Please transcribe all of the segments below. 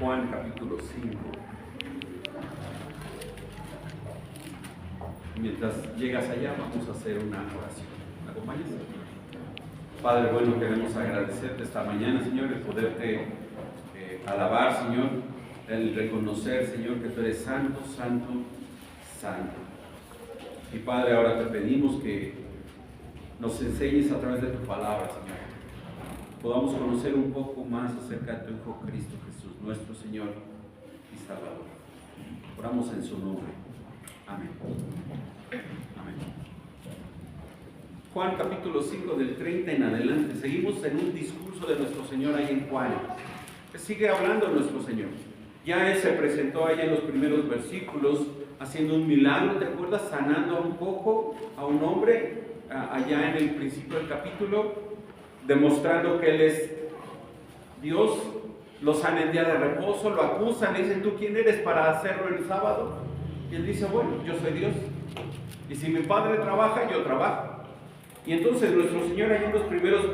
Juan capítulo 5. Mientras llegas allá, vamos a hacer una oración. ¿Me acompañas? Padre bueno, queremos agradecerte esta mañana, Señor, el poderte alabar, Señor, el reconocer, Señor, que tú eres santo, santo, santo. Y Padre, ahora te pedimos que nos enseñes a través de tu palabra, Señor, podamos conocer un poco más acerca de tu Hijo Cristo Jesús, nuestro Señor y Salvador. Oramos en su nombre. Amén. Amén. Juan capítulo 5 del 30 en adelante. Seguimos en un discurso de nuestro Señor ahí en Juan. Sigue hablando nuestro Señor. Ya Él se presentó allá en los primeros versículos haciendo un milagro, ¿te acuerdas? Sanando un poco a un hombre allá en el principio del capítulo, demostrando que Él es Dios. Lo sana el día de reposo, lo acusan, le dicen, ¿tú quién eres para hacerlo el sábado? Y Él dice, bueno, yo soy Dios. Y si mi Padre trabaja, yo trabajo. Y entonces nuestro Señor allá en los primeros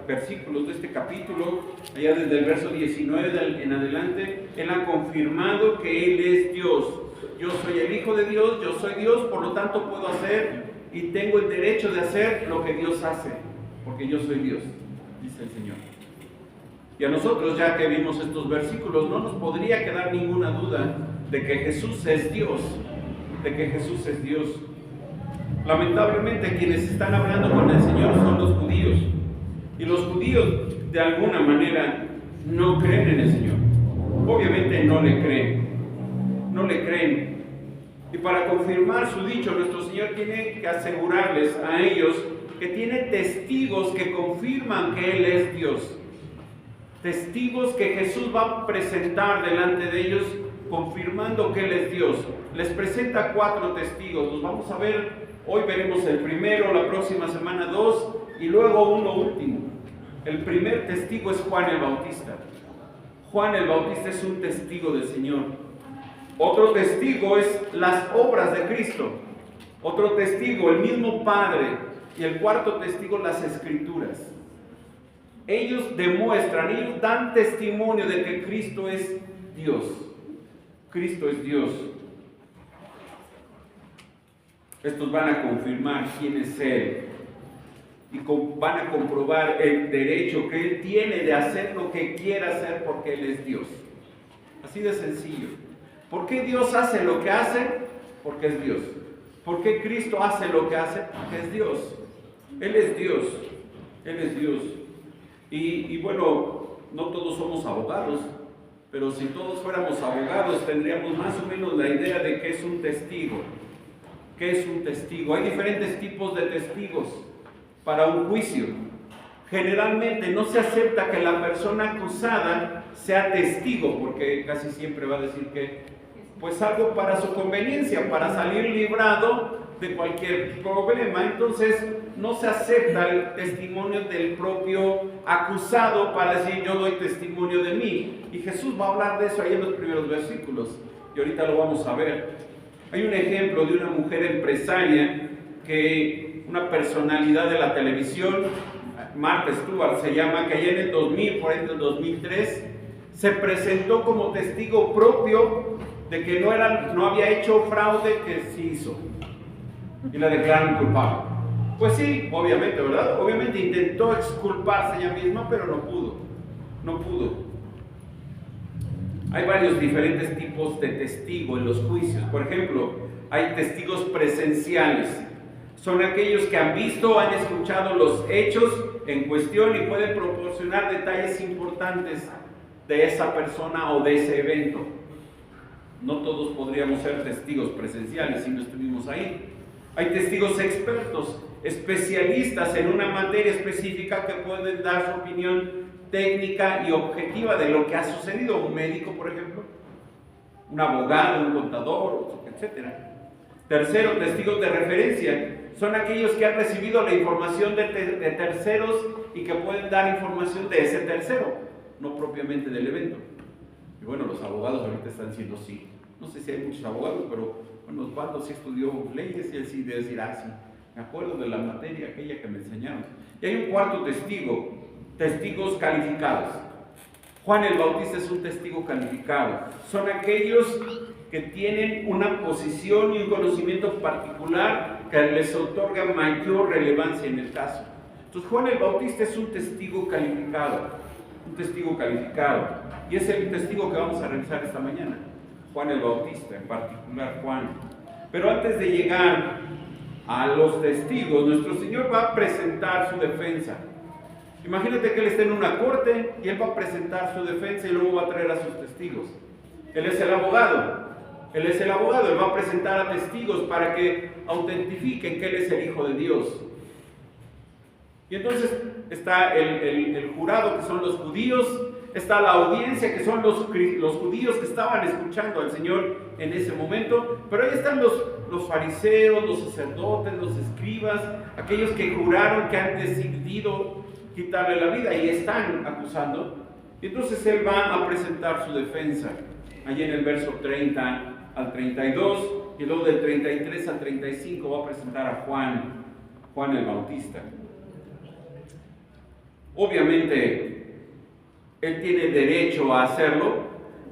versículos de este capítulo, allá desde el verso 19 en adelante, Él ha confirmado que Él es Dios. Yo soy el Hijo de Dios, yo soy Dios, por lo tanto puedo hacer y tengo el derecho de hacer lo que Dios hace, porque yo soy Dios, dice el Señor. Y a nosotros, ya que vimos estos versículos, no nos podría quedar ninguna duda de que Jesús es Dios, de que Jesús es Dios. Lamentablemente quienes están hablando con el Señor son los judíos, y los judíos de alguna manera no creen en el Señor. Obviamente no le creen. Y para confirmar su dicho, nuestro Señor tiene que asegurarles a ellos que tiene testigos que confirman que Él es Dios. Testigos que Jesús va a presentar delante de ellos confirmando que Él es Dios. Les presenta 4 testigos, los vamos a ver. Hoy veremos el primero, la próxima semana 2 y luego uno último. El primer testigo es Juan el Bautista. Juan el Bautista es un testigo del Señor. Otro testigo es las obras de Cristo. Otro testigo, el mismo Padre. Y el cuarto testigo, las Escrituras. Ellos demuestran, ellos dan testimonio de que Cristo es Dios. Cristo es Dios. Estos van a confirmar quién es Él y van a comprobar el derecho que Él tiene de hacer lo que quiera hacer porque Él es Dios. Así de sencillo. ¿Por qué Dios hace lo que hace? Porque es Dios. ¿Por qué Cristo hace lo que hace? Porque es Dios. Él es Dios. Él es Dios. Y bueno, no todos somos abogados, pero si todos fuéramos abogados tendríamos más o menos la idea de qué es un testigo. ¿Qué es un testigo? Hay diferentes tipos de testigos para un juicio. Generalmente no se acepta que la persona acusada sea testigo, porque casi siempre va a decir que, pues algo para su conveniencia, para salir librado de cualquier problema. Entonces no se acepta el testimonio del propio acusado para decir yo doy testimonio de mí. Y Jesús va a hablar de eso ahí en los primeros versículos, y ahorita lo vamos a ver. Hay un ejemplo de una mujer empresaria, que una personalidad de la televisión, Martha Stewart se llama, que allá en el 2000, por ahí en el 2003, se presentó como testigo propio de que no había hecho fraude, que sí hizo, y la declararon culpable. Pues sí, obviamente, ¿verdad? Obviamente intentó exculparse ella misma, pero no pudo. Hay varios diferentes tipos de testigos en los juicios. Por ejemplo, hay testigos presenciales. Son aquellos que han visto o han escuchado los hechos en cuestión y pueden proporcionar detalles importantes de esa persona o de ese evento. No todos podríamos ser testigos presenciales si no estuvimos ahí. Hay testigos expertos, especialistas en una materia específica que pueden dar su opinión técnica y objetiva de lo que ha sucedido. Un médico, por ejemplo, un abogado, un contador, etc. Tercero, testigos de referencia. Son aquellos que han recibido la información de terceros y que pueden dar información de ese tercero, no propiamente del evento. Y bueno, los abogados ahorita están diciendo sí. No sé si hay muchos abogados, pero bueno, Osvaldo sí estudió leyes y él sí debe decir, sí, me acuerdo de la materia aquella que me enseñaron. Y hay un cuarto testigo, testigos calificados. Juan el Bautista es un testigo calificado. Son aquellos que tienen una posición y un conocimiento particular que les otorga mayor relevancia en el caso. Entonces Juan el Bautista es un testigo calificado, y es el testigo que vamos a revisar esta mañana, Juan el Bautista, en particular Juan. Pero antes de llegar a los testigos, nuestro Señor va a presentar su defensa. Imagínate que Él está en una corte y Él va a presentar su defensa y luego va a traer a sus testigos. Él es el abogado, Él va a presentar a testigos para que autentifiquen que Él es el Hijo de Dios. Y entonces está el jurado, que son los judíos, está la audiencia, que son los judíos que estaban escuchando al Señor en ese momento, pero ahí están los fariseos, los sacerdotes, los escribas, aquellos que juraron, que han decidido quitarle la vida y están acusando. Y entonces Él va a presentar su defensa, allí en el verso 30 al 32, y luego del 33 al 35 va a presentar a Juan el Bautista. Obviamente, Él tiene derecho a hacerlo,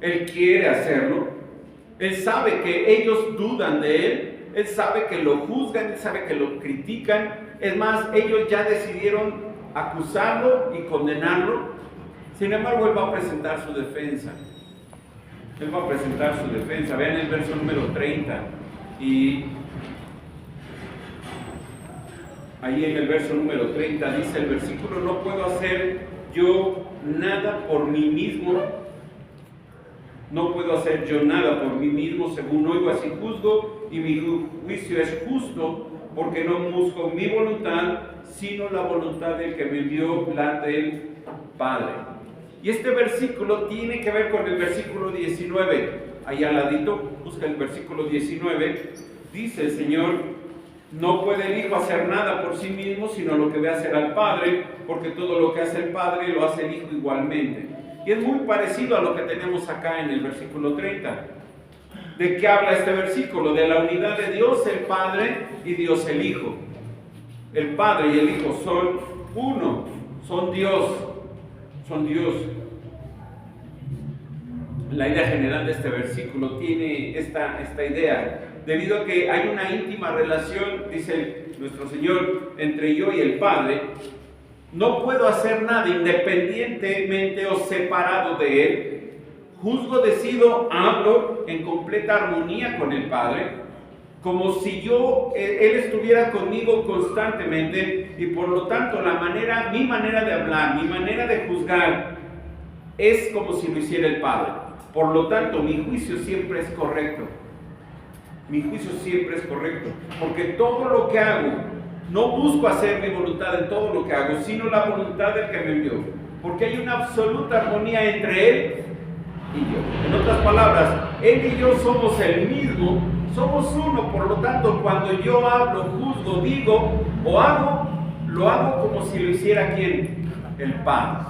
Él quiere hacerlo, Él sabe que ellos dudan de Él, Él sabe que lo juzgan, Él sabe que lo critican. Es más, ellos ya decidieron acusarlo y condenarlo. Sin embargo, Él va a presentar su defensa. Vean el verso número 30. Y ahí en el verso número 30 dice el versículo: no puedo hacer yo nada por mí mismo. Según oigo así juzgo, y mi juicio es justo, porque no busco mi voluntad, sino la voluntad del que me envió, la del Padre. Y este versículo tiene que ver con el versículo 19. Ahí al ladito, busca el versículo 19. Dice el Señor: no puede el Hijo hacer nada por sí mismo, sino lo que ve hacer al Padre, porque todo lo que hace el Padre lo hace el Hijo igualmente. Y es muy parecido a lo que tenemos acá en el versículo 30. ¿De qué habla este versículo? De la unidad de Dios el Padre y Dios el Hijo. El Padre y el Hijo son uno, son Dios. La idea general de este versículo tiene esta idea. Debido a que hay una íntima relación, dice nuestro Señor, entre yo y el Padre, no puedo hacer nada independientemente o separado de Él. Juzgo, decido, hablo en completa armonía con el Padre, como si Él estuviera conmigo constantemente, y por lo tanto mi manera de hablar, mi manera de juzgar es como si lo hiciera el Padre. Por lo tanto, mi juicio siempre es correcto. Porque todo lo que hago, no busco hacer mi voluntad en todo lo que hago, sino la voluntad del que me envió. Porque hay una absoluta armonía entre Él y yo. En otras palabras, Él y yo somos el mismo, somos uno. Por lo tanto, cuando yo hablo, juzgo, digo o hago, lo hago como si lo hiciera ¿quién? El Padre.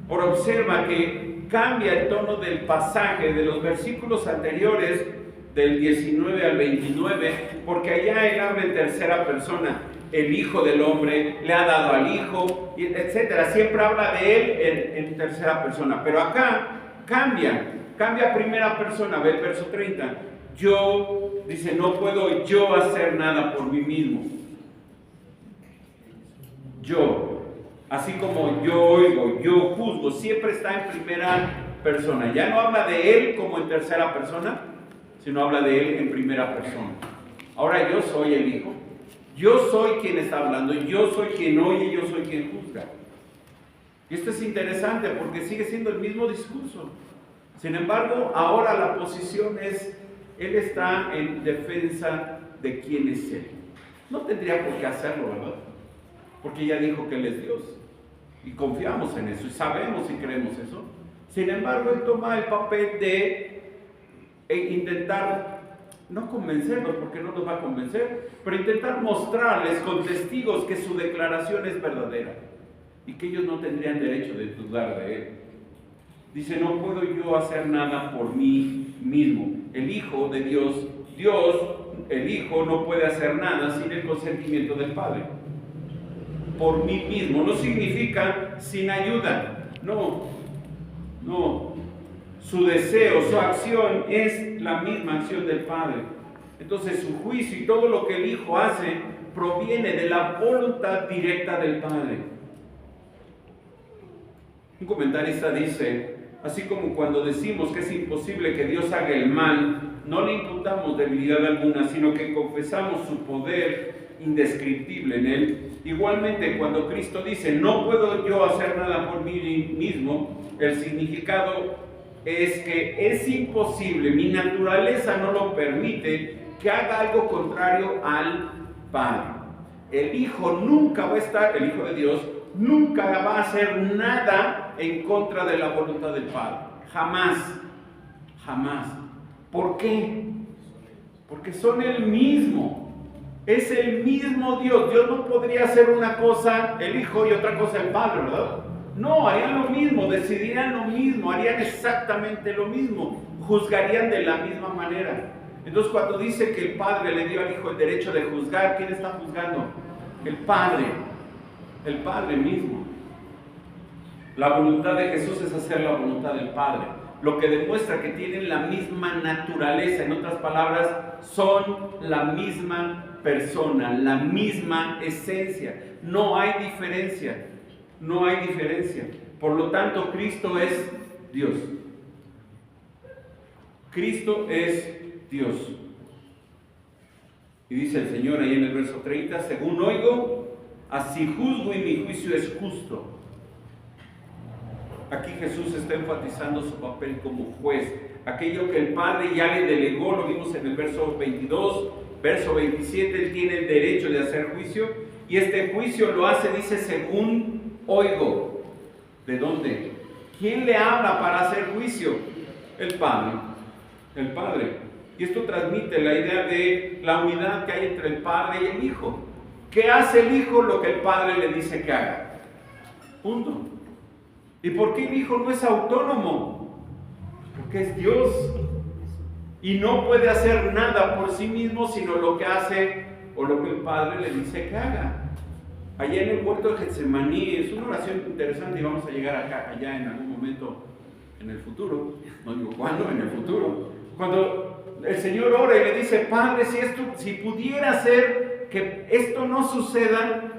Ahora observa que cambia el tono del pasaje de los versículos anteriores, del 19 al 29, porque allá Él habla en tercera persona. El Hijo del Hombre le ha dado al Hijo, etc. Siempre habla de Él en tercera persona. Pero acá cambia a primera persona. Ve el verso 30. Dice, no puedo yo hacer nada por mí mismo. Así como yo oigo, yo juzgo, siempre está en primera persona. Ya no habla de Él como en tercera persona, sino habla de Él en primera persona. Ahora yo soy el Hijo. Yo soy quien está hablando, yo soy quien oye, yo soy quien juzga. Y esto es interesante porque sigue siendo el mismo discurso. Sin embargo, ahora la posición es, Él está en defensa de quién es Él. No tendría por qué hacerlo, ¿verdad? Porque ya dijo que Él es Dios. Y confiamos en eso, y sabemos y creemos eso. Sin embargo, Él toma el papel de intentar, no convencernos, porque no nos va a convencer, pero intentar mostrarles con testigos que su declaración es verdadera y que ellos no tendrían derecho de dudar de Él. Dice, no puedo yo hacer nada por mí mismo. El Hijo de Dios, el Hijo no puede hacer nada sin el consentimiento del Padre. Por mí mismo no significa sin ayuda. No, no. Su deseo, su acción es la misma acción del Padre. Entonces su juicio y todo lo que el Hijo hace proviene de la voluntad directa del Padre. Un comentarista dice, así como cuando decimos que es imposible que Dios haga el mal, no le imputamos debilidad alguna, sino que confesamos su poder indescriptible en él. Igualmente, cuando Cristo dice, no puedo yo hacer nada por mí mismo, el significado es que es imposible, mi naturaleza no lo permite, que haga algo contrario al Padre. El Hijo nunca va a estar, el Hijo de Dios, nunca va a hacer nada en contra de la voluntad del Padre. Jamás, jamás. ¿Por qué? Porque son el mismo. Es el mismo Dios. Dios no podría hacer una cosa el Hijo y otra cosa el Padre, ¿verdad? No, harían lo mismo, decidirían lo mismo, harían exactamente lo mismo, juzgarían de la misma manera. Entonces, cuando dice que el Padre le dio al Hijo el derecho de juzgar, ¿quién está juzgando? El Padre mismo. La voluntad de Jesús es hacer la voluntad del Padre, lo que demuestra que tienen la misma naturaleza. En otras palabras, son la misma persona, la misma esencia. No hay diferencia. No hay diferencia. Por lo tanto, Cristo es Dios. Cristo es Dios. Y dice el Señor ahí en el verso 30, según oigo, así juzgo y mi juicio es justo. Aquí Jesús está enfatizando su papel como juez. Aquello que el Padre ya le delegó, lo vimos en el verso 22, verso 27, Él tiene el derecho de hacer juicio. Y este juicio lo hace, dice, según oigo. ¿De dónde? ¿Quién le habla para hacer juicio? El Padre. El Padre. Y esto transmite la idea de la unidad que hay entre el Padre y el Hijo. ¿Qué hace el Hijo? Lo que el Padre le dice que haga. Punto. ¿Y por qué el Hijo no es autónomo? Porque es Dios. Y no puede hacer nada por sí mismo, sino lo que hace o lo que el Padre le dice que haga. Allá en el huerto de Getsemaní, es una oración interesante y vamos a llegar allá en algún momento en el futuro. No digo cuándo, en el futuro. Cuando el Señor ora y le dice, Padre, si pudiera ser que esto no suceda,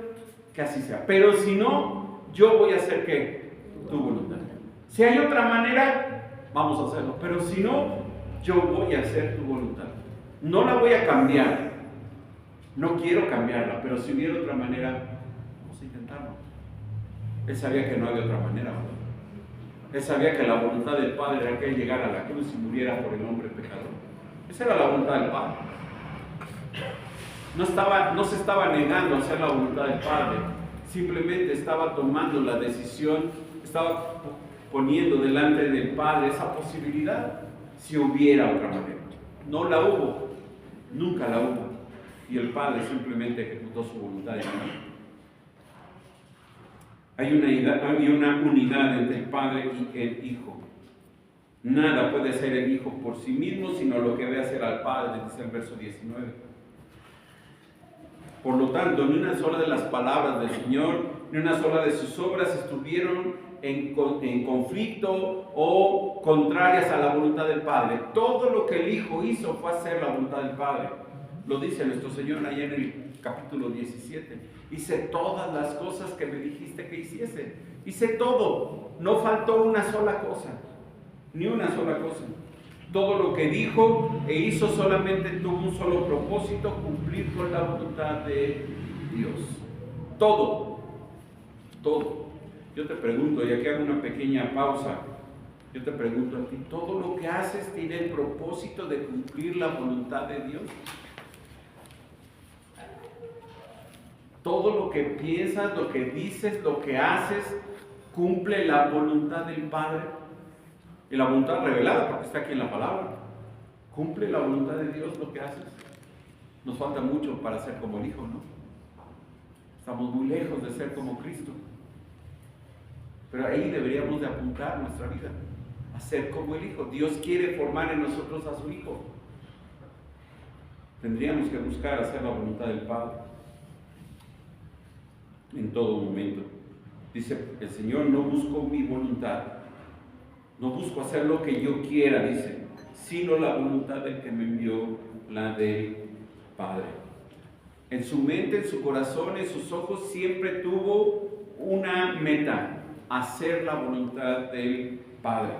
que así sea. Pero si no, yo voy a hacer ¿qué? Tu voluntad. Si hay otra manera, vamos a hacerlo. Pero si no, yo voy a hacer tu voluntad. No la voy a cambiar. No quiero cambiarla, pero si hubiera otra manera, vamos a intentarlo. Él sabía que no había otra manera, ¿verdad? Él sabía que la voluntad del Padre era que Él llegara a la cruz y muriera por el hombre pecador. Esa era la voluntad del Padre. No se estaba negando a hacer la voluntad del Padre, simplemente estaba tomando la decisión, estaba poniendo delante del Padre esa posibilidad, si hubiera otra manera. No la hubo, nunca la hubo, y el Padre simplemente ejecutó su voluntad en él. Hay una unidad entre el Padre y el Hijo. Nada puede hacer el Hijo por sí mismo, sino lo que ve hacer al Padre, dice el verso 19. Por lo tanto, ni una sola de las palabras del Señor, ni una sola de sus obras estuvieron en conflicto o contrarias a la voluntad del Padre. Todo lo que el Hijo hizo fue hacer la voluntad del Padre. Lo dice nuestro Señor allá en el capítulo 17. Hice todas las cosas que me dijiste que hiciese. Hice todo. No faltó una sola cosa. Ni una sola cosa. Todo lo que dijo e hizo solamente tuvo un solo propósito: cumplir con la voluntad de Dios. Todo. Todo. Yo te pregunto, y aquí hago una pequeña pausa. Yo te pregunto a ti, ¿todo lo que haces tiene el propósito de cumplir la voluntad de Dios? Todo lo que piensas, lo que dices, lo que haces, cumple la voluntad del Padre. Y la voluntad revelada, porque está aquí en la palabra. ¿Cumple la voluntad de Dios lo que haces? Nos falta mucho para ser como el Hijo, ¿no? Estamos muy lejos de ser como Cristo. Pero ahí deberíamos de apuntar nuestra vida, a ser como el Hijo. Dios quiere formar en nosotros a su Hijo. Tendríamos que buscar hacer la voluntad del Padre en todo momento. Dice el Señor, no busco mi voluntad, no busco hacer lo que yo quiera, dice, sino la voluntad del que me envió, la del Padre. En su mente, en su corazón, en sus ojos, siempre tuvo una meta: hacer la voluntad del Padre.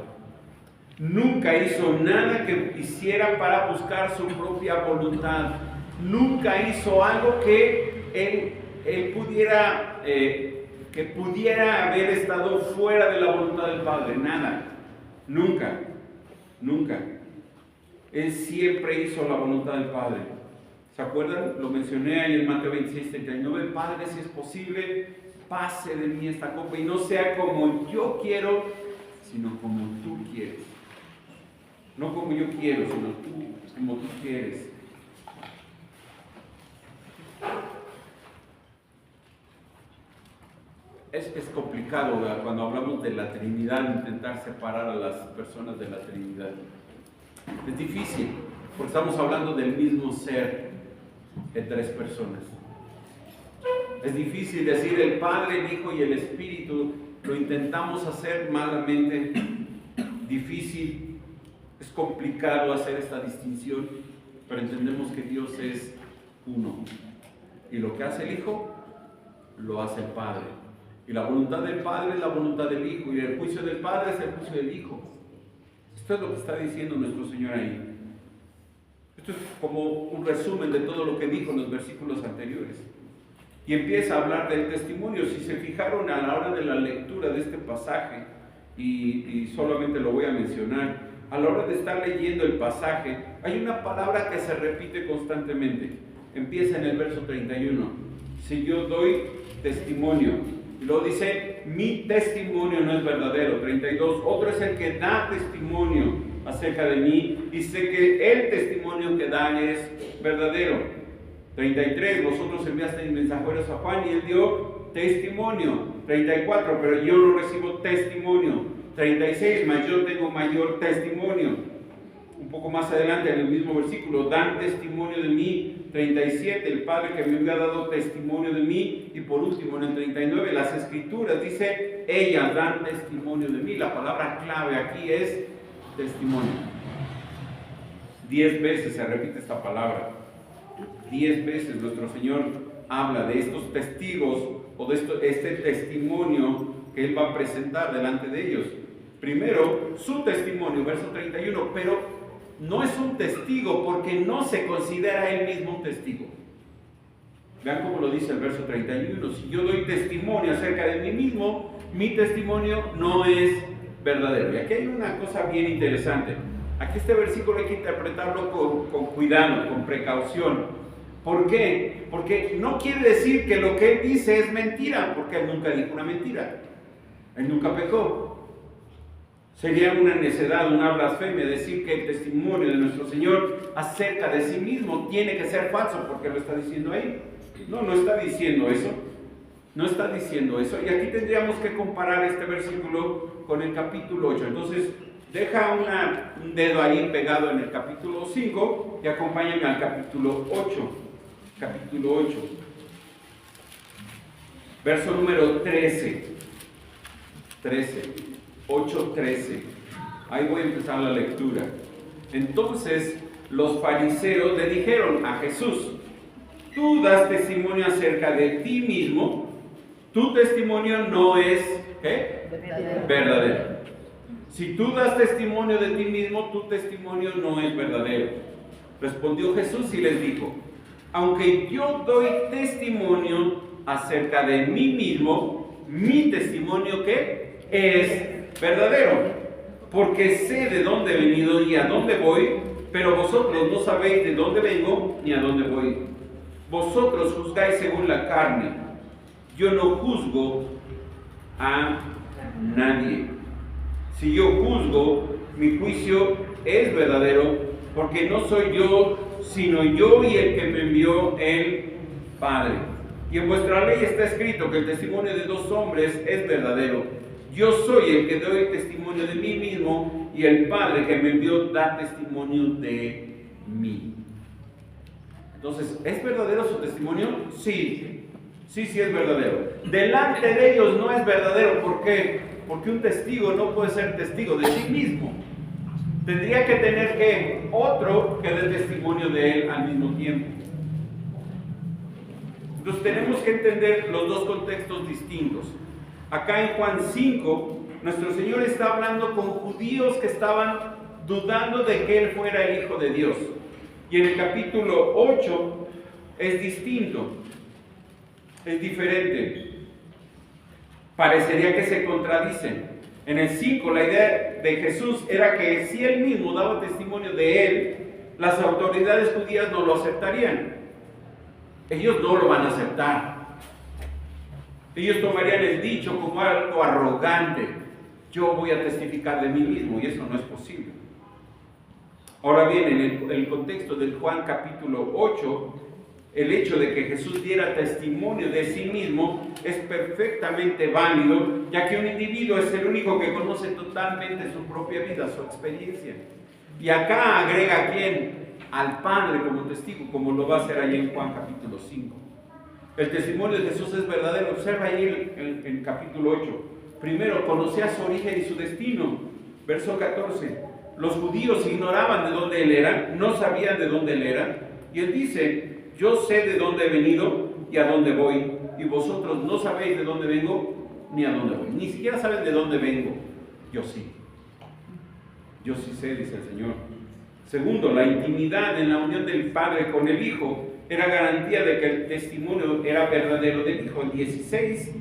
Nunca hizo nada que hiciera para buscar su propia voluntad. Nunca hizo algo que él pudiera, que pudiera haber estado fuera de la voluntad del Padre. Nada. Nunca. Nunca. Él siempre hizo la voluntad del Padre. ¿Se acuerdan? Lo mencioné ahí en Mateo 26:39. Padre, si es posible, pase de mí esta copa y no sea como yo quiero, sino como tú quieres. No como yo quiero, sino como tú quieres. Es complicado, ¿verdad? Cuando hablamos de la Trinidad, intentar separar a las personas de la Trinidad. Es difícil, porque estamos hablando del mismo ser de tres personas. Es difícil decir el Padre, el Hijo y el Espíritu. Lo intentamos hacer malamente. Difícil, es complicado hacer esta distinción, pero entendemos que Dios es uno. Y lo que hace el Hijo, lo hace el Padre. Y la voluntad del Padre es la voluntad del Hijo, y el juicio del Padre es el juicio del Hijo. Esto es lo que está diciendo nuestro Señor ahí. Esto es como un resumen de todo lo que dijo en los versículos anteriores. Y empieza a hablar del testimonio. Si se fijaron a la hora de la lectura de este pasaje, y solamente lo voy a mencionar, a la hora de estar leyendo el pasaje, hay una palabra que se repite constantemente. Empieza en el verso 31. Si yo doy testimonio, y luego dice, mi testimonio no es verdadero. 32, otro es el que da testimonio acerca de mí, dice que el testimonio que da es verdadero. 33, vosotros enviasteis mensajeros a Juan y él dio testimonio. 34, pero yo no recibo testimonio. 36, mas yo tengo mayor testimonio. Un poco más adelante en el mismo versículo, dan testimonio de mí. 37, el Padre que me ha dado testimonio de mí. Y por último, en el 39, las Escrituras dice, ellas dan testimonio de mí. La palabra clave aquí es testimonio. 10 veces se repite esta palabra. 10 veces nuestro Señor habla de estos testigos o de este testimonio que Él va a presentar delante de ellos. Primero, su testimonio, verso 31, pero no es un testigo porque no se considera Él mismo un testigo. Vean cómo lo dice el verso 31. Si yo doy testimonio acerca de mí mismo, mi testimonio no es verdadero. Y aquí hay una cosa bien interesante. Aquí este versículo hay que interpretarlo con cuidado, con precaución. ¿Por qué? Porque no quiere decir que lo que Él dice es mentira, porque Él nunca dijo una mentira. Él nunca pecó. Sería una necedad, una blasfemia decir que el testimonio de nuestro Señor acerca de sí mismo tiene que ser falso, porque lo está diciendo ahí. No, no está diciendo eso. No está diciendo eso. Y aquí tendríamos que comparar este versículo con el capítulo 8. Entonces, deja un dedo ahí pegado en el capítulo 5 y acompáñenme al capítulo 8. Capítulo 8. Verso número 13. 8:13. Ahí voy a empezar la lectura. Entonces los fariseos le dijeron a Jesús, tú das testimonio acerca de ti mismo, tu testimonio no es ¿qué? Verdadero. Si tú das testimonio de ti mismo, tu testimonio no es verdadero. Respondió Jesús y les dijo, aunque yo doy testimonio acerca de mí mismo, mi testimonio ¿qué? Es verdadero, porque sé de dónde he venido y a dónde voy, pero vosotros no sabéis de dónde vengo ni a dónde voy. Vosotros juzgáis según la carne, yo no juzgo a nadie. Si yo juzgo, mi juicio es verdadero, porque no soy yo, sino yo y el que me envió el Padre. Y en vuestra ley está escrito que el testimonio de dos hombres es verdadero. Yo soy el que doy testimonio de mí mismo y el Padre que me envió da testimonio de mí. Entonces, ¿es verdadero su testimonio? Sí. Sí, sí es verdadero. Delante de ellos no es verdadero. ¿Por qué? Porque un testigo no puede ser testigo de sí mismo. Tendría que tener que otro que dé testimonio de él al mismo tiempo. Entonces tenemos que entender los dos contextos distintos. Acá en Juan 5, nuestro Señor está hablando con judíos que estaban dudando de que Él fuera el Hijo de Dios. Y en el capítulo 8 es distinto, es diferente. Parecería que se contradicen. En el 5, la idea de Jesús era que si Él mismo daba testimonio de Él, las autoridades judías no lo aceptarían. Ellos no lo van a aceptar. Ellos tomarían el dicho como algo arrogante. Yo voy a testificar de mí mismo, y eso no es posible. Ahora bien, en el contexto del Juan capítulo 8, el hecho de que Jesús diera testimonio de sí mismo es perfectamente válido, ya que un individuo es el único que conoce totalmente su propia vida, su experiencia. Y acá agrega a quién, al Padre como testigo, como lo va a hacer ahí en Juan capítulo 5. El testimonio de Jesús es verdadero. Observa ahí en el capítulo 8. Primero, conocía su origen y su destino. Verso 14. Los judíos ignoraban de dónde Él era, no sabían de dónde Él era. Y Él dice, yo sé de dónde he venido y a dónde voy, y vosotros no sabéis de dónde vengo ni a dónde voy. Ni siquiera saben de dónde vengo. Yo sí. Yo sí sé, dice el Señor. Segundo, la intimidad en la unión del Padre con el Hijo era garantía de que el testimonio era verdadero del Hijo. El 16,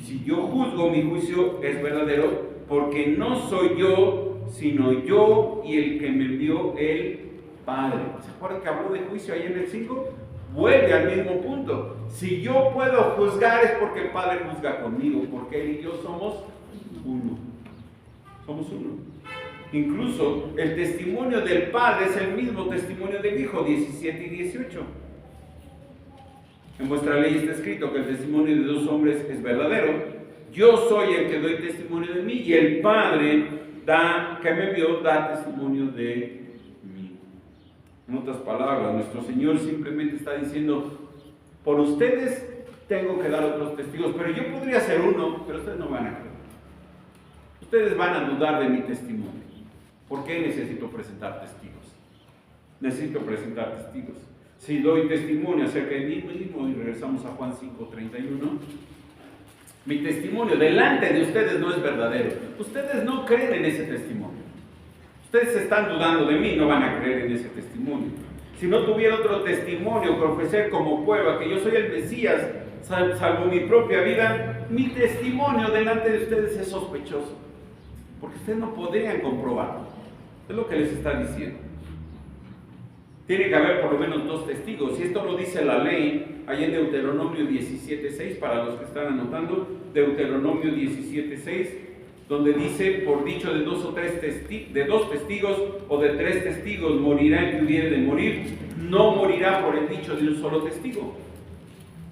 si yo juzgo, mi juicio es verdadero, porque no soy yo, sino yo y el que me envió el Padre. ¿Se acuerdan que habló de juicio ahí en el 5? Vuelve al mismo punto. Si yo puedo juzgar es porque el Padre juzga conmigo, porque Él y yo somos uno. Somos uno. Incluso el testimonio del Padre es el mismo testimonio del Hijo, 17 y 18. En vuestra ley está escrito que el testimonio de dos hombres es verdadero. Yo soy el que doy testimonio de mí, y el Padre que me envió da testimonio de mí. En otras palabras, nuestro Señor simplemente está diciendo, por ustedes tengo que dar otros testigos, pero yo podría ser uno, pero ustedes no van a creer. Ustedes van a dudar de mi testimonio. ¿Por qué necesito presentar testigos? Necesito presentar testigos. Si doy testimonio acerca de mí mismo, y regresamos a Juan 5:31, mi testimonio delante de ustedes no es verdadero. Ustedes no creen en ese testimonio. Ustedes están dudando de mí, no van a creer en ese testimonio. Si no tuviera otro testimonio que ofrecer como prueba que yo soy el Mesías, salvo mi propia vida, mi testimonio delante de ustedes es sospechoso, porque ustedes no podrían comprobarlo. Es lo que les está diciendo. Tiene que haber por lo menos dos testigos, y esto lo dice la ley, allá en Deuteronomio 17:6, para los que están anotando, Deuteronomio 17:6, donde dice, por dicho de dos testigos o de tres testigos morirá el que hubiere de morir, no morirá por el dicho de un solo testigo.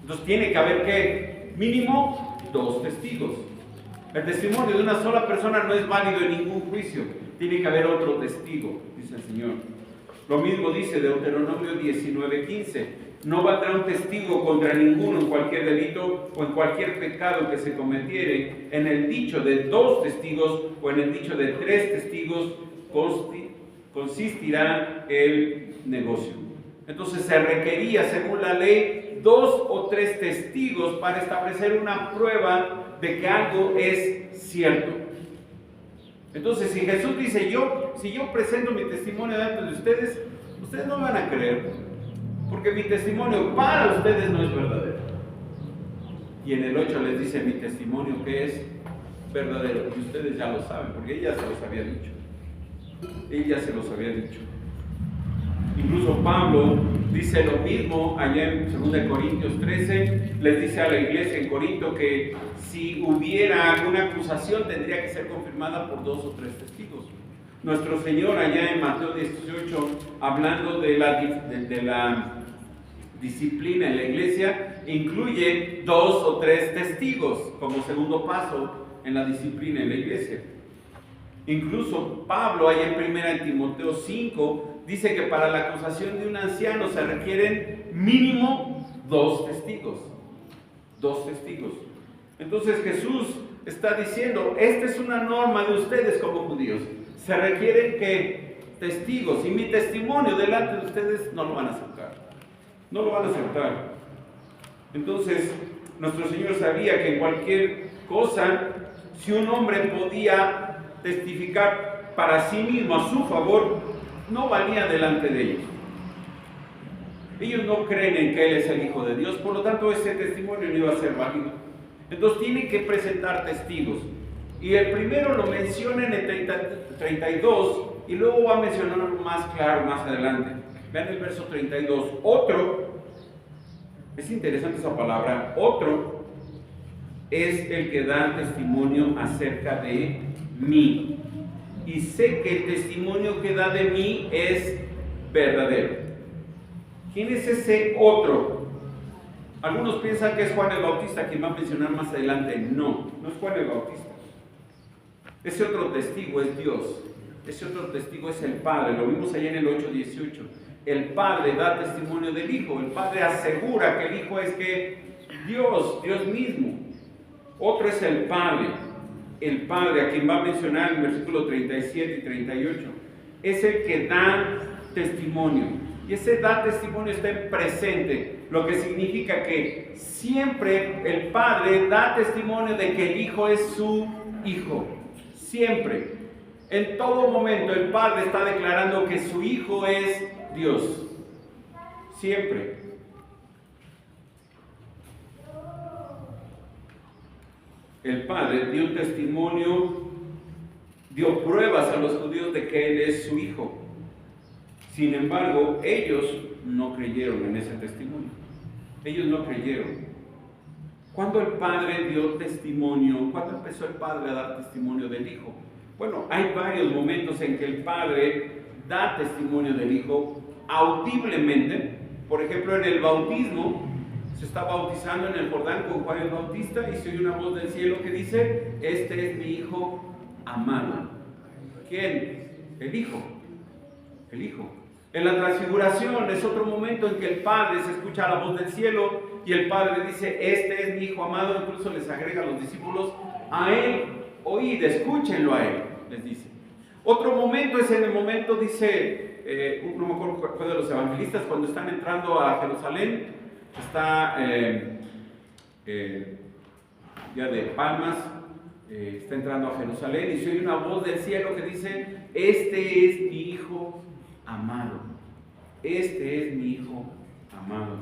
Entonces tiene que haber, ¿qué? Mínimo dos testigos. El testimonio de una sola persona no es válido en ningún juicio, tiene que haber otro testigo, dice el Señor. Lo mismo dice Deuteronomio 19:15. No valdrá un testigo contra ninguno en cualquier delito o en cualquier pecado que se cometiere. En el dicho de dos testigos o en el dicho de tres testigos consistirá el negocio. Entonces se requería, según la ley, 2 o 3 testigos para establecer una prueba de que algo es cierto. Entonces, si Jesús dice, si yo presento mi testimonio delante de ustedes, ustedes no van a creer, porque mi testimonio para ustedes no es verdadero. Y en el 8 les dice, mi testimonio que es verdadero, y ustedes ya lo saben, porque ella se los había dicho. Ella se los había dicho. Incluso Pablo dice lo mismo allá en 2 Corintios 13, les dice a la iglesia en Corinto que si hubiera alguna acusación tendría que ser confirmada por 2 o 3 testigos. Nuestro Señor allá en Mateo 18, hablando de la disciplina en la iglesia, incluye 2 o 3 testigos como segundo paso en la disciplina en la iglesia. Incluso Pablo allá en 1 Timoteo 5 dice que para la acusación de un anciano se requieren mínimo 2 testigos. 2 testigos. Entonces Jesús está diciendo, esta es una norma de ustedes como judíos. Se requieren que testigos, y mi testimonio delante de ustedes no lo van a aceptar. No lo van a aceptar. Entonces, nuestro Señor sabía que en cualquier cosa, si un hombre podía testificar para sí mismo a su favor, no valía delante de ellos. Ellos no creen en que Él es el Hijo de Dios, por lo tanto ese testimonio no iba a ser válido. Entonces tienen que presentar testigos. Y el primero lo menciona en el 32 y luego va a mencionarlo más claro más adelante. Vean el verso 32. Otro, es interesante esa palabra, otro es el que da testimonio acerca de mí. Y sé que el testimonio que da de mí es verdadero. ¿Quién es ese otro? Algunos piensan que es Juan el Bautista, quien va a mencionar más adelante. No, no es Juan el Bautista. Ese otro testigo es Dios. Ese otro testigo es el Padre. Lo vimos allá en el 8:18. El Padre da testimonio del Hijo. El Padre asegura que el Hijo es que Dios mismo. Otro es el Padre. El Padre, a quien va a mencionar en el versículo 37 y 38, es el que da testimonio. Y ese da testimonio está en presente, lo que significa que siempre el Padre da testimonio de que el Hijo es su Hijo. Siempre. En todo momento el Padre está declarando que su Hijo es Dios. Siempre. El Padre dio testimonio, dio pruebas a los judíos de que Él es su Hijo. Sin embargo, ellos no creyeron en ese testimonio. Ellos no creyeron. ¿Cuándo el Padre dio testimonio? ¿Cuándo empezó el Padre a dar testimonio del Hijo? Bueno, hay varios momentos en que el Padre da testimonio del Hijo audiblemente. Por ejemplo, en el bautismo, se está bautizando en el Jordán con Juan el Bautista y se oye una voz del cielo que dice: este es mi Hijo amado. ¿Quién? El Hijo. El Hijo. En la transfiguración es otro momento en que el Padre se escucha la voz del cielo y el Padre dice: este es mi Hijo amado. Incluso les agrega a los discípulos: a Él oíd, escúchenlo a Él, les dice. Otro momento es en el momento, dice, no me acuerdo cuál de los evangelistas, cuando están entrando a Jerusalén, está ya de Palmas, está entrando a Jerusalén y se oye una voz del cielo que dice: este es mi Hijo amado. Este es mi Hijo amado.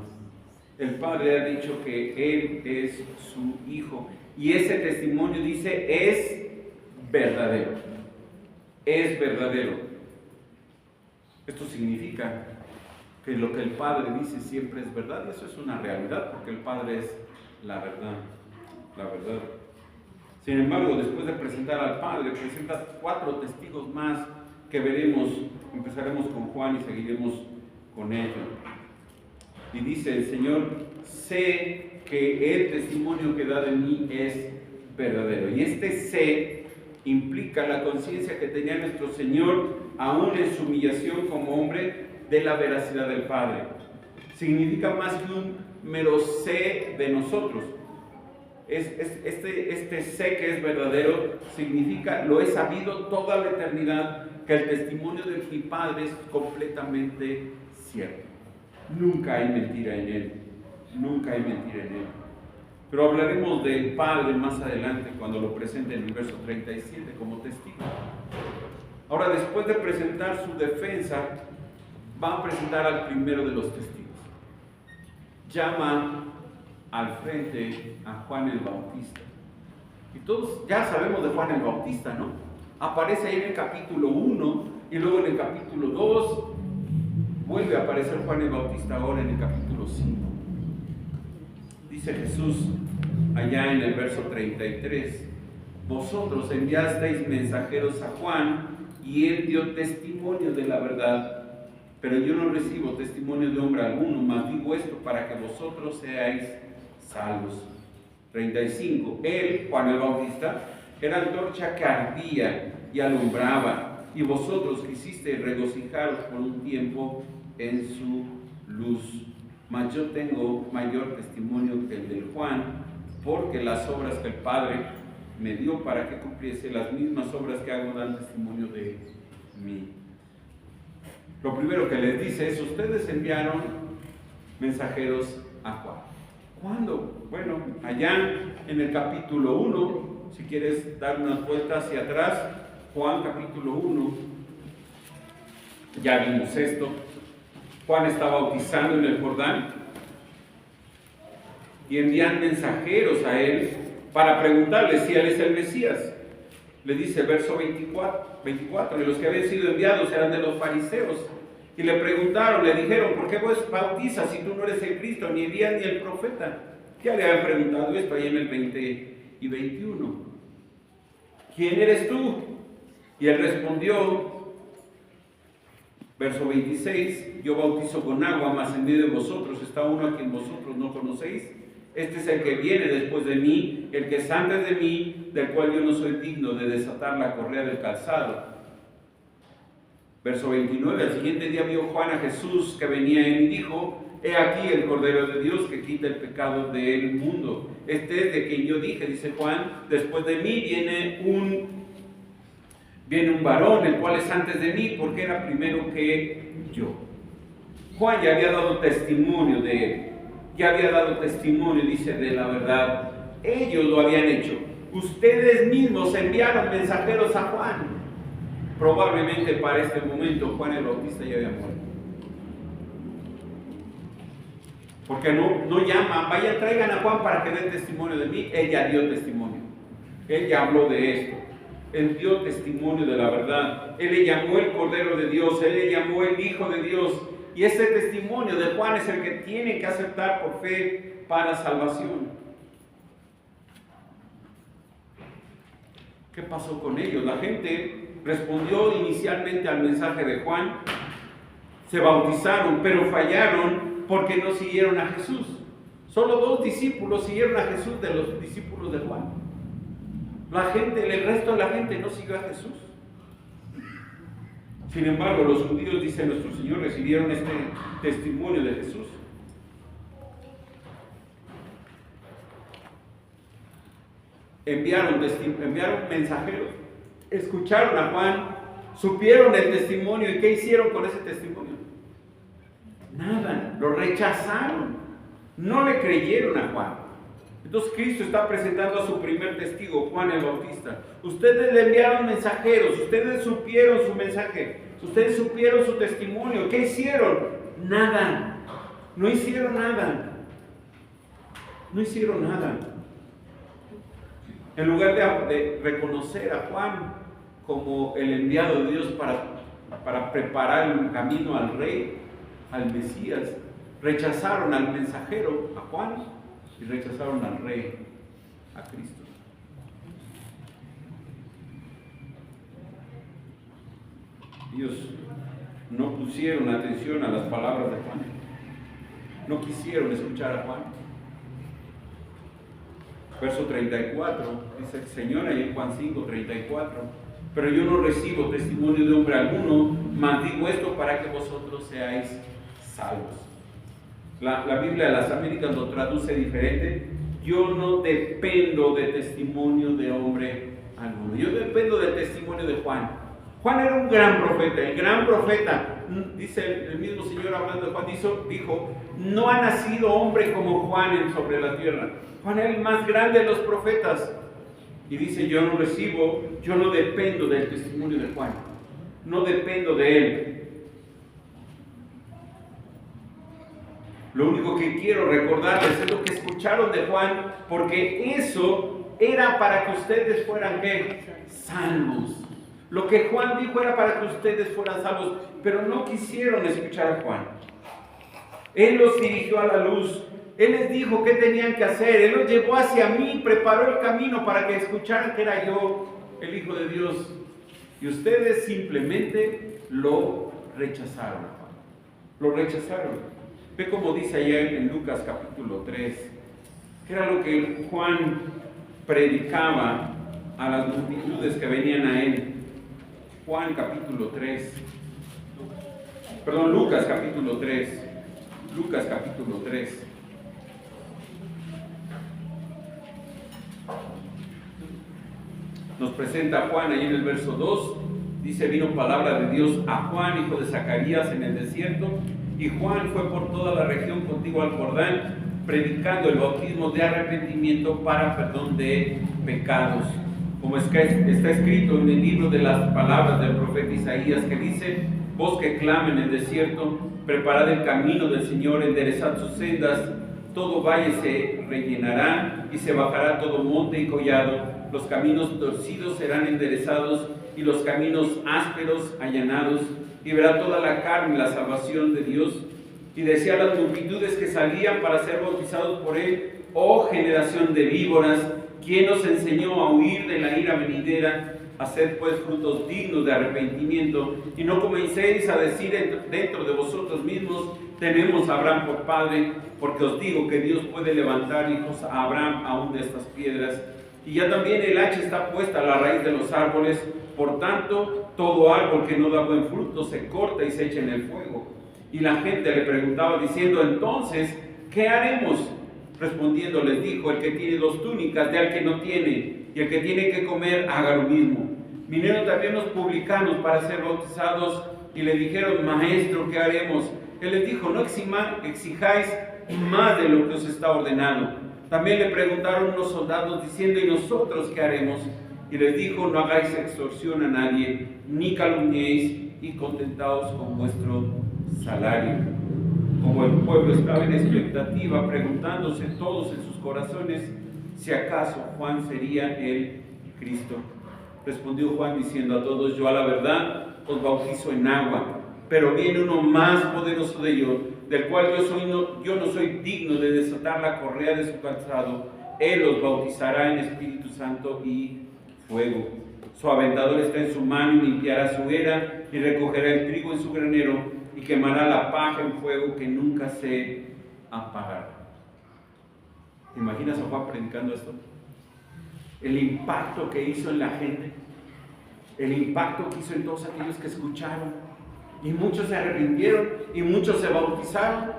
El Padre ha dicho que Él es su Hijo y ese testimonio, dice, es verdadero. Es verdadero. Esto significa que lo que el Padre dice siempre es verdad, y eso es una realidad porque el Padre es la verdad. La verdad. Sin embargo, después de presentar al Padre, presenta 4 testigos más que veremos. Empezaremos con Juan y seguiremos con ello. Y dice el Señor: sé que el testimonio que da de mí es verdadero. Y este sé implica la conciencia que tenía nuestro Señor, aún en su humillación como hombre, de la veracidad del Padre. Significa más que un mero sé de nosotros. Este sé que es verdadero significa: lo he sabido toda la eternidad, que el testimonio de mi Padre es completamente cierto. Nunca hay mentira en Él. Nunca hay mentira en Él. Pero hablaremos del Padre más adelante, cuando lo presente en el verso 37 como testigo. Ahora, después de presentar su defensa, va a presentar al primero de los testigos. Llama al frente a Juan el Bautista. Y todos ya sabemos de Juan el Bautista, ¿no? Aparece ahí en el capítulo 1 y luego en el capítulo 2 vuelve a aparecer Juan el Bautista, ahora en el capítulo 5. Dice Jesús allá en el verso 33: vosotros enviasteis mensajeros a Juan y él dio testimonio de la verdad, pero yo no recibo testimonio de hombre alguno, mas digo esto para que vosotros seáis salvos. 35. Él, Juan el Bautista, era antorcha que ardía y alumbraba, y vosotros quisisteis regocijaros por un tiempo en su luz. Mas yo tengo mayor testimonio que el de Juan, porque las obras que el Padre me dio para que cumpliese, las mismas obras que hago dan testimonio de mí. Lo primero que les dice es: ustedes enviaron mensajeros a Juan. ¿Cuándo? Bueno, allá en el capítulo 1, si quieres dar unas vueltas hacia atrás, Juan capítulo 1, ya vimos esto. Juan está bautizando en el Jordán y envían mensajeros a él para preguntarle si él es el Mesías. Le dice verso 24, y los que habían sido enviados eran de los fariseos, y le preguntaron, le dijeron: ¿por qué vos bautizas si tú no eres el Cristo, ni Elías, ni el profeta? Ya le habían preguntado esto ahí en el 20 y 21. ¿Quién eres tú? Y él respondió, verso 26, yo bautizo con agua, mas en medio de vosotros está uno a quien vosotros no conocéis. Este es el que viene después de mí, el que es antes de mí, del cual yo no soy digno de desatar la correa del calzado. Verso 29, al siguiente día vio Juan a Jesús que venía en él y dijo: he aquí el Cordero de Dios que quita el pecado del mundo. Este es de quien yo dije, dice Juan, después de mí viene un varón, el cual es antes de mí, porque era primero que yo. Juan ya había dado testimonio de él. Ya había dado testimonio, dice, de la verdad. Ellos lo habían hecho. Ustedes mismos enviaron mensajeros a Juan. Probablemente para este momento Juan el Bautista ya había muerto. Porque no llaman, vayan, traigan a Juan para que dé testimonio de mí. Él ya dio testimonio. Él ya habló de esto. Él dio testimonio de la verdad. Él le llamó el Cordero de Dios. Él le llamó el Hijo de Dios. Y ese testimonio de Juan es el que tiene que aceptar por fe para salvación. ¿Qué pasó con ellos? La gente respondió inicialmente al mensaje de Juan, se bautizaron, pero fallaron porque no siguieron a Jesús. Solo 2 discípulos siguieron a Jesús de los discípulos de Juan. El resto de la gente no siguió a Jesús. Sin embargo, los judíos, dice nuestro Señor, recibieron este testimonio de Jesús. Enviaron mensajeros, escucharon a Juan, supieron el testimonio. ¿Y qué hicieron con ese testimonio? Nada, lo rechazaron. No le creyeron a Juan. Entonces Cristo está presentando a su primer testigo, Juan el Bautista. Ustedes le enviaron mensajeros, ustedes supieron su mensaje, ustedes supieron su testimonio. ¿Qué hicieron? Nada. No hicieron nada. No hicieron nada. En lugar de reconocer a Juan como el enviado de Dios para preparar un camino al Rey, al Mesías, rechazaron al mensajero, a Juan, y rechazaron al Rey, a Cristo. Ellos no pusieron atención a las palabras de Juan. No quisieron escuchar a Juan. Verso 34, dice el Señor ahí en Juan 5, 34. Pero yo no recibo testimonio de hombre alguno, mas digo esto para que vosotros seáis salvos. La Biblia de las Américas lo traduce diferente. Yo no dependo de testimonio de hombre alguno. Yo dependo del testimonio de Juan. Juan era un gran profeta, el gran profeta. Dice el mismo Señor hablando de Juan, dijo, no ha nacido hombre como Juan sobre la tierra. Juan era el más grande de los profetas. Y dice, yo no dependo del testimonio de Juan. No dependo de él. Lo único que quiero recordarles es lo que escucharon de Juan, porque eso era para que ustedes fueran ¿qué? Salvos. Lo que Juan dijo era para que ustedes fueran salvos, pero no quisieron escuchar a Juan. Él los dirigió a la luz. Él les dijo qué tenían que hacer. Él los llevó hacia mí, preparó el camino para que escucharan que era yo el Hijo de Dios. Y ustedes simplemente lo rechazaron a Juan. Lo rechazaron. Ve como dice allá en Lucas capítulo 3, que era lo que Juan predicaba a las multitudes que venían a él. Lucas capítulo 3. presenta a Juan ahí en el verso 2. Dice: vino palabra de Dios a Juan, hijo de Zacarías, en el desierto. Y Juan fue por toda la región contigua al Jordán, predicando el bautismo de arrepentimiento para perdón de pecados. Como está escrito en el libro de las palabras del profeta Isaías, que dice: voz que clama en el desierto, preparad el camino del Señor, enderezad sus sendas, todo valle se rellenará y se bajará todo monte y collado, los caminos torcidos serán enderezados y los caminos ásperos allanados, y verá toda la carne la salvación de Dios. Y decía a las multitudes que salían para ser bautizados por él: oh generación de víboras, ¿quién os enseñó a huir de la ira venidera? Haced pues frutos dignos de arrepentimiento, y no comencéis a decir dentro de vosotros mismos: tenemos a Abraham por padre, porque os digo que Dios puede levantar hijos a Abraham aún de estas piedras. Y ya también el hacha está puesta a la raíz de los árboles, por tanto, todo árbol que no da buen fruto se corta y se echa en el fuego. Y la gente le preguntaba diciendo: entonces, ¿qué haremos? Respondiendo les dijo: el que tiene 2 túnicas, dé al que no tiene, y el que tiene que comer, haga lo mismo. Vinieron también los publicanos para ser bautizados, y le dijeron: maestro, ¿qué haremos? Él les dijo: no exijáis más de lo que os está ordenado. También le preguntaron unos soldados diciendo: ¿y nosotros qué haremos? Y les dijo: no hagáis extorsión a nadie, ni calumniéis, y contentaos con vuestro salario. Como el pueblo estaba en expectativa, preguntándose todos en sus corazones si acaso Juan sería el Cristo. Respondió Juan diciendo a todos: yo a la verdad os bautizo en agua, pero viene uno más poderoso de yo, del cual yo no soy digno de desatar la correa de su calzado. Él os bautizará en Espíritu Santo y fuego. Su aventador está en su mano, y limpiará su era, y recogerá el trigo en su granero, y quemará la paja en fuego que nunca se apagará. ¿Te imaginas a Juan predicando esto? El impacto que hizo en la gente, el impacto que hizo en todos aquellos que escucharon, y muchos se arrepintieron y muchos se bautizaron,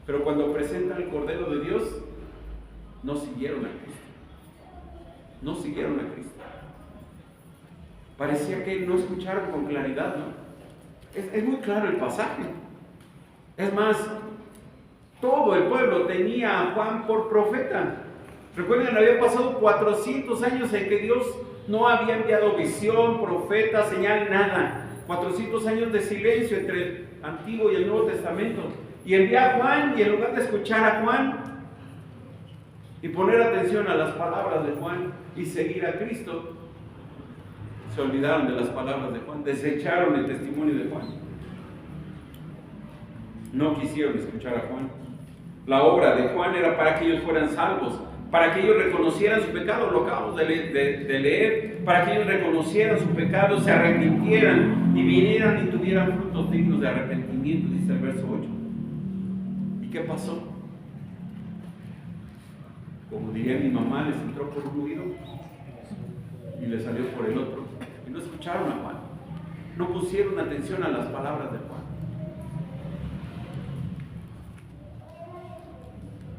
pero cuando presentan el Cordero de Dios, no siguieron a Cristo. No siguieron a Cristo. Parecía que no escucharon con claridad, ¿no? Es muy claro el pasaje. Es más, todo el pueblo tenía a Juan por profeta. Recuerden, había pasado 400 años en que Dios no había enviado visión, profeta, señal, nada. 400 años de silencio entre el Antiguo y el Nuevo Testamento. Y envía a Juan, y en lugar de escuchar a Juan y poner atención a las palabras de Juan y seguir a Cristo, se olvidaron de las palabras de Juan, desecharon el testimonio de Juan. No quisieron escuchar a Juan. La obra de Juan era para que ellos fueran salvos, para que ellos reconocieran su pecado, lo acabamos de leer, para que ellos reconocieran su pecado, se arrepintieran y vinieran y tuvieran frutos dignos de arrepentimiento, dice el verso 8. ¿Y qué pasó? Como diría mi mamá, les entró por un oído y les salió por el otro. Y no escucharon a Juan, no pusieron atención a las palabras de Juan.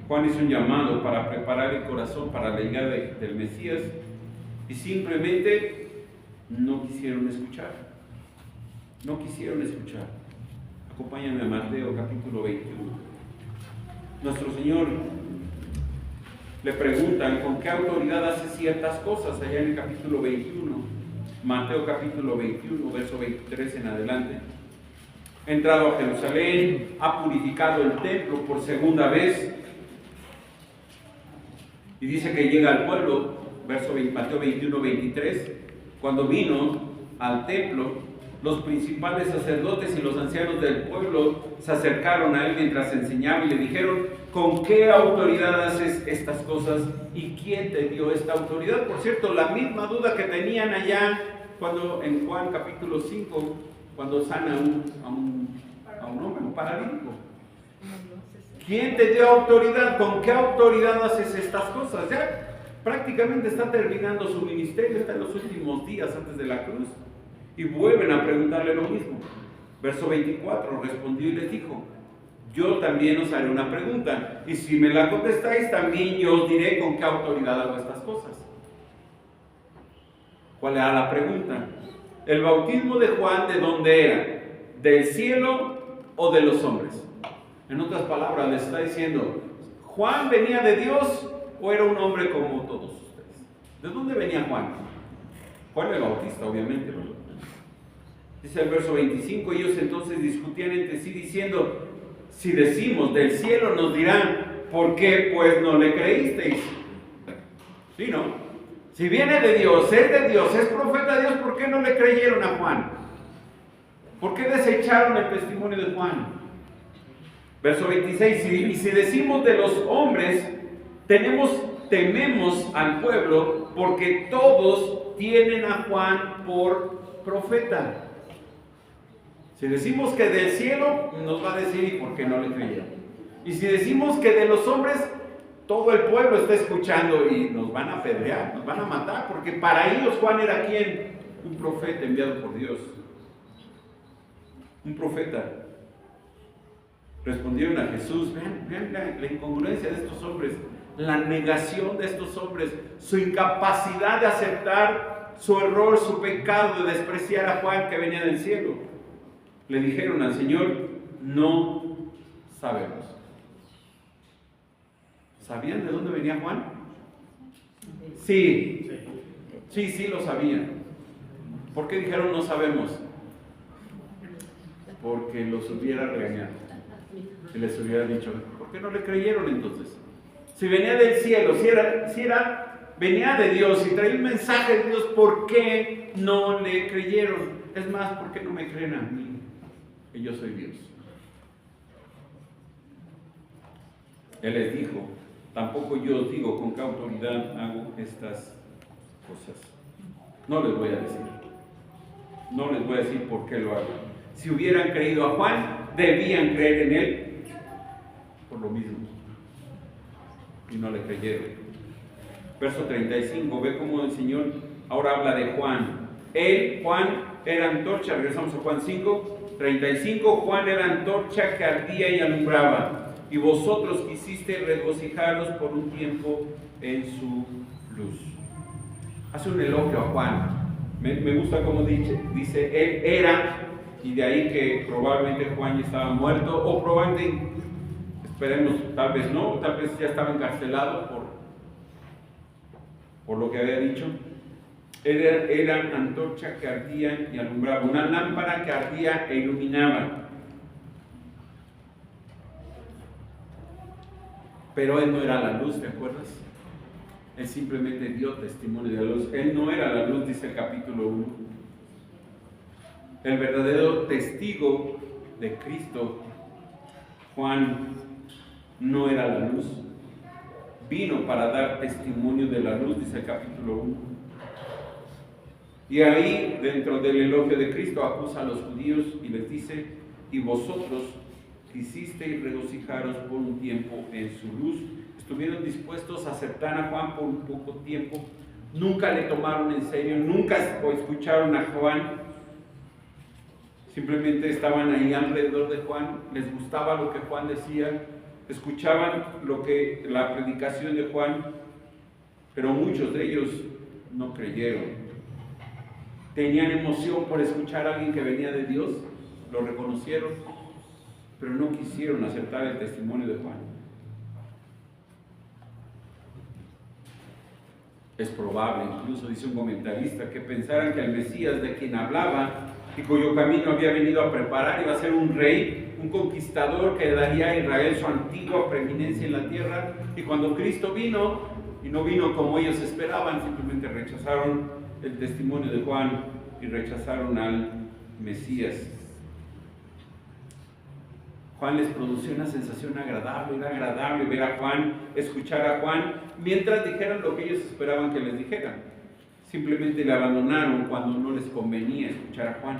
Juan hizo un llamado para preparar el corazón para la llegada del Mesías, y simplemente no quisieron escuchar. No quisieron escuchar. Acompáñame a Mateo capítulo 21. Nuestro Señor le preguntan con qué autoridad hace ciertas cosas allá en el capítulo 21. Mateo capítulo 21, verso 23 en adelante. Ha entrado a Jerusalén, ha purificado el templo por segunda vez. Y dice que llega al pueblo, Mateo 21, 23, cuando vino al templo, los principales sacerdotes y los ancianos del pueblo se acercaron a él mientras enseñaba y le dijeron: ¿con qué autoridad haces estas cosas? ¿Y quién te dio esta autoridad? Por cierto, la misma duda que tenían allá cuando en Juan capítulo 5, cuando sana a un hombre, un paralítico. ¿Quién te dio autoridad? ¿Con qué autoridad haces estas cosas? Ya prácticamente está terminando su ministerio, está en los últimos días antes de la cruz. Y vuelven a preguntarle lo mismo. Verso 24, respondió y les dijo: yo también os haré una pregunta, y si me la contestáis, también yo os diré con qué autoridad hago estas cosas. ¿Cuál era la pregunta? ¿El bautismo de Juan de dónde era? ¿Del cielo o de los hombres? En otras palabras, le está diciendo, ¿Juan venía de Dios o era un hombre como todos ustedes? ¿De dónde venía Juan? Juan el Bautista, obviamente, ¿verdad? Dice el verso 25, ellos entonces discutían entre sí diciendo, si decimos del cielo nos dirán, ¿por qué pues no le creísteis? ¿Sí, no? Si viene de Dios, es profeta de Dios, ¿por qué no le creyeron a Juan? ¿Por qué desecharon el testimonio de Juan? Verso 26, y si decimos de los hombres, tememos al pueblo, porque todos tienen a Juan por profeta. Si decimos que del cielo, nos va a decir, ¿y por qué no le creyeron? Y si decimos que de los hombres, todo el pueblo está escuchando y nos van a apedrear, nos van a matar, porque para ellos Juan era ¿quién? Un profeta enviado por Dios. Un profeta. Respondieron a Jesús, vean la incongruencia de estos hombres, la negación de estos hombres, su incapacidad de aceptar su error, su pecado de despreciar a Juan que venía del cielo. Le dijeron al Señor, no sabemos. ¿Sabían de dónde venía Juan? Sí lo sabían. ¿Por qué dijeron no sabemos? Porque los hubiera regañado y les hubiera dicho, ¿por qué no le creyeron entonces? Si venía del cielo, venía de Dios y traía un mensaje de Dios, ¿por qué no le creyeron? Es más, ¿por qué no me creen a mí? Que yo soy Dios. Él les dijo, tampoco yo os digo con qué autoridad hago estas cosas. No les voy a decir por qué lo hago. Si hubieran creído a Juan, debían creer en él por lo mismo. Y no le creyeron. Verso 35, ve cómo el Señor ahora habla de Juan. Juan, era antorcha, regresamos a Juan 5, 35, Juan era antorcha que ardía y alumbraba, y vosotros quisisteis regocijaros por un tiempo en su luz. Hace un elogio a Juan. Me gusta como dice, él era, y de ahí que probablemente Juan ya estaba muerto, o probablemente, esperemos, tal vez no, tal vez ya estaba encarcelado por lo que había dicho. Era antorcha que ardía y alumbraba, una lámpara que ardía e iluminaba. Pero él no era la luz, ¿te acuerdas? Él simplemente dio testimonio de la luz. Él no era la luz, dice el capítulo 1. El verdadero testigo de Cristo, Juan, no era la luz. Vino para dar testimonio de la luz, dice el capítulo 1. Y ahí, dentro del elogio de Cristo, acusa a los judíos y les dice, y vosotros quisisteis regocijaros por un tiempo en su luz. Estuvieron dispuestos a aceptar a Juan por un poco tiempo. Nunca le tomaron en serio, nunca escucharon a Juan. Simplemente estaban ahí alrededor de Juan, les gustaba lo que Juan decía, escuchaban la predicación de Juan, pero muchos de ellos no creyeron. Tenían emoción por escuchar a alguien que venía de Dios, lo reconocieron, pero no quisieron aceptar el testimonio de Juan. Es probable, incluso dice un comentarista, que pensaran que el Mesías de quien hablaba y cuyo camino había venido a preparar iba a ser un rey, un conquistador que daría a Israel su antigua preeminencia en la tierra, y cuando Cristo vino, y no vino como ellos esperaban, simplemente rechazaron el testimonio de Juan y rechazaron al Mesías. Juan les produció una sensación agradable, era agradable ver a Juan, escuchar a Juan, mientras dijeran lo que ellos esperaban que les dijeran. Simplemente le abandonaron cuando no les convenía escuchar a Juan.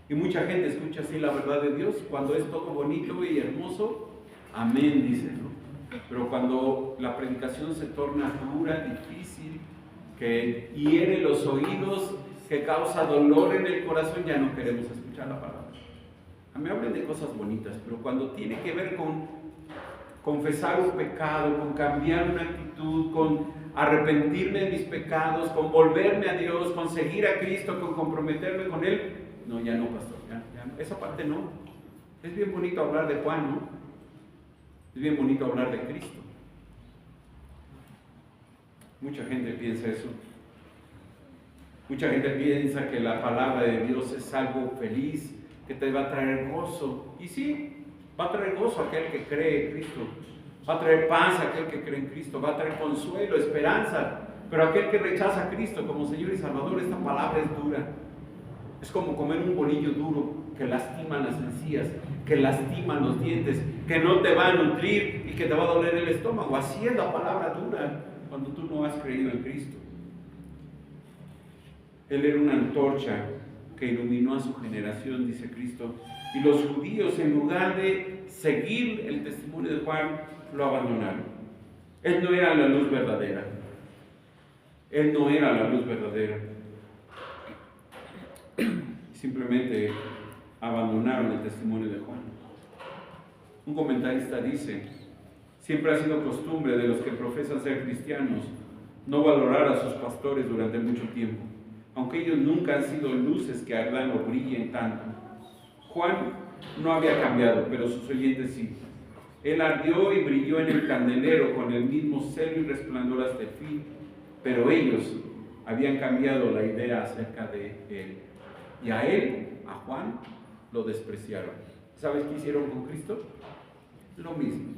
Y mucha gente escucha así la verdad de Dios, cuando es todo bonito y hermoso, amén, dicen, ¿no? Pero cuando la predicación se torna dura, difícil, que hiere los oídos, que causa dolor en el corazón, ya no queremos escuchar la palabra. A mí hablen de cosas bonitas, pero cuando tiene que ver con confesar un pecado, con cambiar una actitud, con arrepentirme de mis pecados, con volverme a Dios, con seguir a Cristo, con comprometerme con Él. No, ya no, pastor, ya no. Esa parte no. Es bien bonito hablar de Juan, ¿no? Es bien bonito hablar de Cristo. Mucha gente piensa eso. Mucha gente piensa que la palabra de Dios es algo feliz, que te va a traer gozo. Y sí, va a traer gozo a aquel que cree en Cristo. Va a traer paz a aquel que cree en Cristo. Va a traer consuelo, esperanza. Pero aquel que rechaza a Cristo como Señor y Salvador, esta palabra es dura. Es como comer un bolillo duro que lastima las encías, que lastima los dientes, que no te va a nutrir y que te va a doler el estómago. Así es la palabra dura cuando tú no has creído en Cristo. Él era una antorcha que iluminó a su generación, dice Cristo. Y los judíos, en lugar de seguir el testimonio de Juan, lo abandonaron. Él no era la luz verdadera. Él no era la luz verdadera. Simplemente abandonaron el testimonio de Juan. Un comentarista dice: siempre ha sido costumbre de los que profesan ser cristianos no valorar a sus pastores durante mucho tiempo, aunque ellos nunca han sido luces que ardan o brillen tanto. Juan no había cambiado, pero sus oyentes sí. Él ardió y brilló en el candelero con el mismo celo y resplandor hasta el fin, pero ellos habían cambiado la idea acerca de él. Y a él, a Juan, lo despreciaron. ¿Sabes qué hicieron con Cristo? Lo mismo,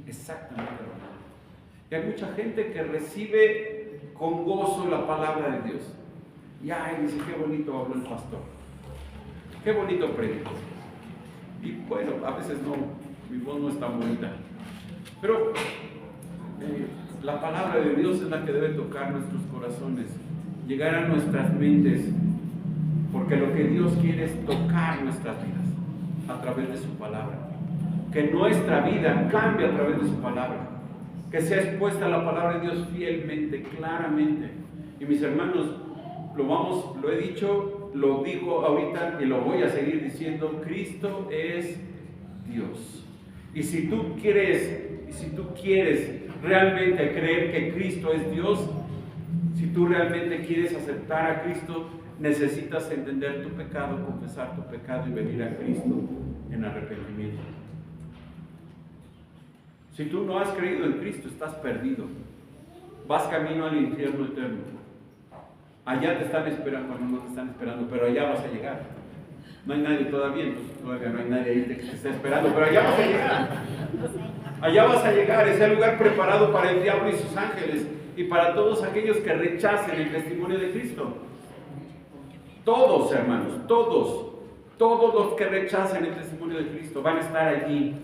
exactamente lo mismo. Y hay mucha gente que recibe con gozo la palabra de Dios. Y dice: qué bonito habló el pastor, qué bonito predicó. Y bueno, a veces no, mi voz no es tan bonita, pero la palabra de Dios es la que debe tocar nuestros corazones, llegar a nuestras mentes, porque lo que Dios quiere es tocar nuestras vidas a través de su palabra. Que nuestra vida cambie a través de su palabra, que sea expuesta a la palabra de Dios fielmente, claramente. Y mis hermanos, lo he dicho, lo digo ahorita y lo voy a seguir diciendo: Cristo es Dios. Y si tú quieres realmente creer que Cristo es Dios, si tú realmente quieres aceptar a Cristo, necesitas entender tu pecado, confesar tu pecado y venir a Cristo en arrepentimiento. Si tú no has creído en Cristo, estás perdido. Vas camino al infierno eterno. Allá te están esperando, no te están esperando, pero allá vas a llegar. No hay nadie todavía, entonces todavía no hay nadie ahí que te esté esperando, pero allá vas a llegar. Allá vas a llegar, es el lugar preparado para el diablo y sus ángeles y para todos aquellos que rechacen el testimonio de Cristo. Todos, hermanos, todos los que rechacen el testimonio de Cristo van a estar allí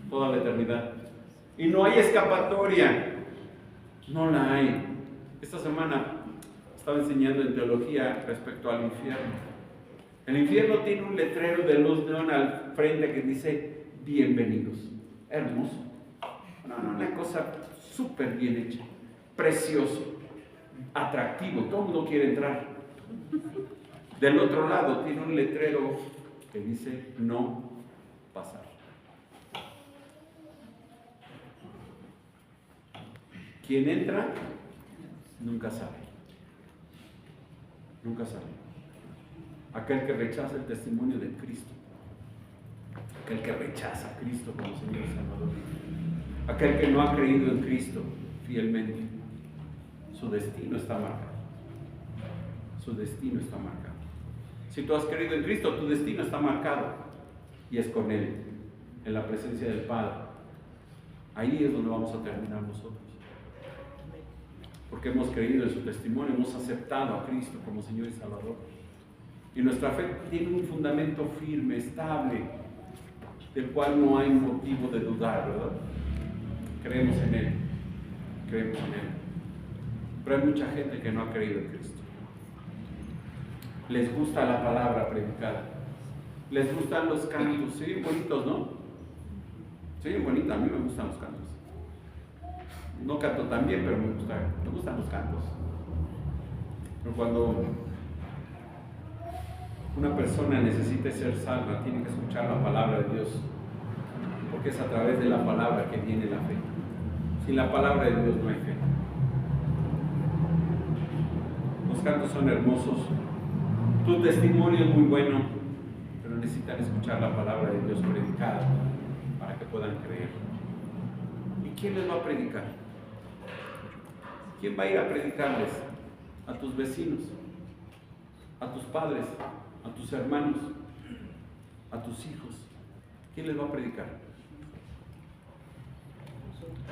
toda la eternidad. Y no hay escapatoria, no la hay. Esta semana estaba enseñando en teología respecto al infierno. El infierno tiene un letrero de luz neón al frente que dice: bienvenidos. Hermoso. Una cosa súper bien hecha, precioso, atractivo, todo el mundo quiere entrar. Del otro lado tiene un letrero que dice: no pasar. Quien entra nunca sabe. Nunca sabe. Aquel que rechaza el testimonio de Cristo, aquel que rechaza a Cristo como Señor y Salvador, aquel que no ha creído en Cristo fielmente, su destino está marcado. Su destino está marcado. Si tú has creído en Cristo, tu destino está marcado y es con Él, en la presencia del Padre. Ahí es donde vamos a terminar nosotros, porque hemos creído en su testimonio, hemos aceptado a Cristo como Señor y Salvador, y nuestra fe tiene un fundamento firme, estable, del cual no hay motivo de dudar, ¿verdad? Creemos en Él, pero hay mucha gente que no ha creído en Cristo. Les gusta la palabra predicada, les gustan los cantos, se oyen bonitos, ¿no? Se oyen bonitos, a mí me gustan los cantos. No canto tan bien, pero me gustan los cantos. Pero cuando una persona necesita ser salva, tiene que escuchar la palabra de Dios, porque es a través de la palabra que viene la fe. Es Sin la palabra de Dios no hay fe. Los cantos son hermosos, tu testimonio es muy bueno, pero necesitan escuchar la palabra de Dios predicada para que puedan creer. ¿Y quién les va a predicar? ¿Quién va a ir a predicarles? A tus vecinos, a tus padres, a tus hermanos, a tus hijos. ¿Quién les va a predicar?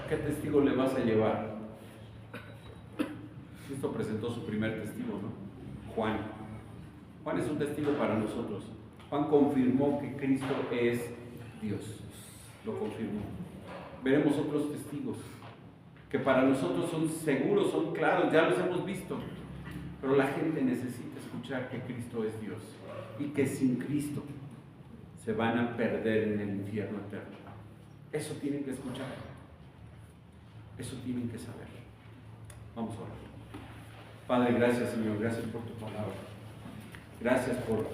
¿Qué testigo le vas a llevar? Cristo presentó su primer testigo, ¿no? Juan. Juan es un testigo para nosotros. Juan confirmó que Cristo es Dios. Lo confirmó. Veremos otros testigos que para nosotros son seguros, son claros, ya los hemos visto. Pero la gente necesita escuchar que Cristo es Dios y que sin Cristo se van a perder en el infierno eterno. Eso tienen que escuchar. Eso tienen que saber. Vamos a orar. Padre, gracias, Señor, gracias por tu palabra. Gracias por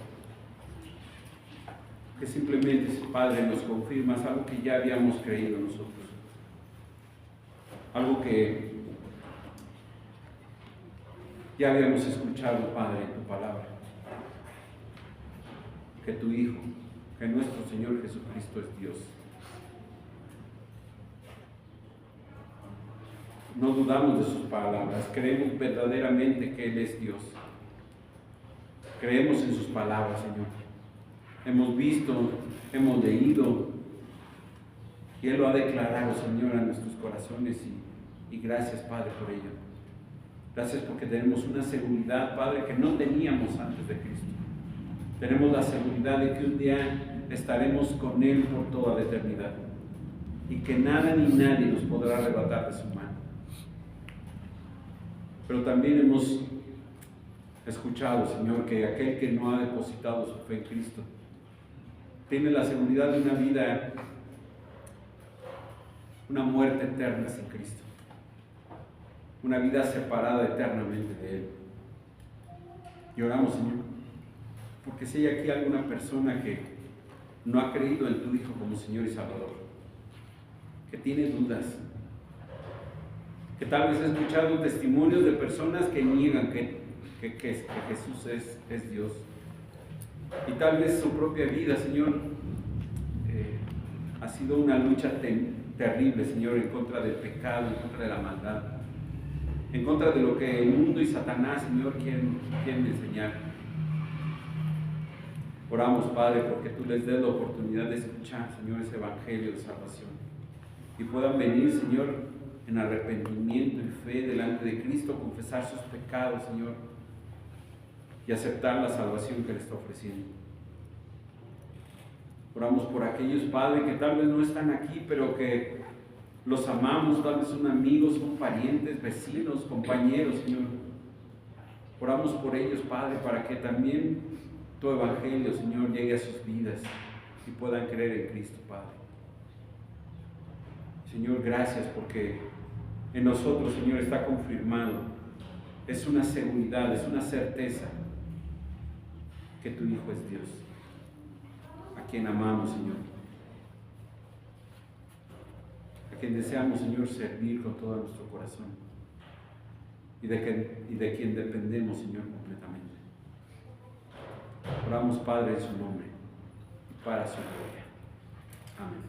que simplemente, Padre, nos confirmas algo que ya habíamos creído nosotros. Algo que ya habíamos escuchado, Padre, en tu palabra. Que tu Hijo, que nuestro Señor Jesucristo es Dios. No dudamos de sus palabras, creemos verdaderamente que Él es Dios. Creemos en sus palabras, Señor. Hemos visto, hemos leído, y Él lo ha declarado, Señor, a nuestros corazones, y gracias, Padre, por ello. Gracias porque tenemos una seguridad, Padre, que no teníamos antes de Cristo. Tenemos la seguridad de que un día estaremos con Él por toda la eternidad, y que nada ni nadie nos podrá arrebatar de su mano. Pero también hemos escuchado, Señor, que aquel que no ha depositado su fe en Cristo tiene la seguridad de una vida, una muerte eterna sin Cristo, una vida separada eternamente de Él. Y oramos, Señor, porque si hay aquí alguna persona que no ha creído en tu Hijo como Señor y Salvador, que tiene dudas, que tal vez ha escuchado testimonios de personas que niegan que Jesús es Dios, y tal vez su propia vida, Señor, ha sido una lucha terrible, Señor, en contra del pecado, en contra de la maldad, en contra de lo que el mundo y Satanás, Señor, quieren enseñar. Oramos, Padre, porque tú les des la oportunidad de escuchar, Señor, ese evangelio de salvación, y puedan venir, Señor, en arrepentimiento y fe delante de Cristo, confesar sus pecados, Señor, y aceptar la salvación que le está ofreciendo. Oramos por aquellos, Padre, que tal vez no están aquí, pero que los amamos, tal vez son amigos, son parientes, vecinos, compañeros, Señor. Oramos por ellos, Padre, para que también tu evangelio, Señor, llegue a sus vidas y puedan creer en Cristo, Padre. Señor, gracias porque en nosotros, Señor, está confirmado. Es una seguridad, es una certeza que tu Hijo es Dios, a quien amamos, Señor, a quien deseamos, Señor, servir con todo nuestro corazón, y de quien dependemos, Señor, completamente. Oramos, Padre, en su nombre y para su gloria. Amén.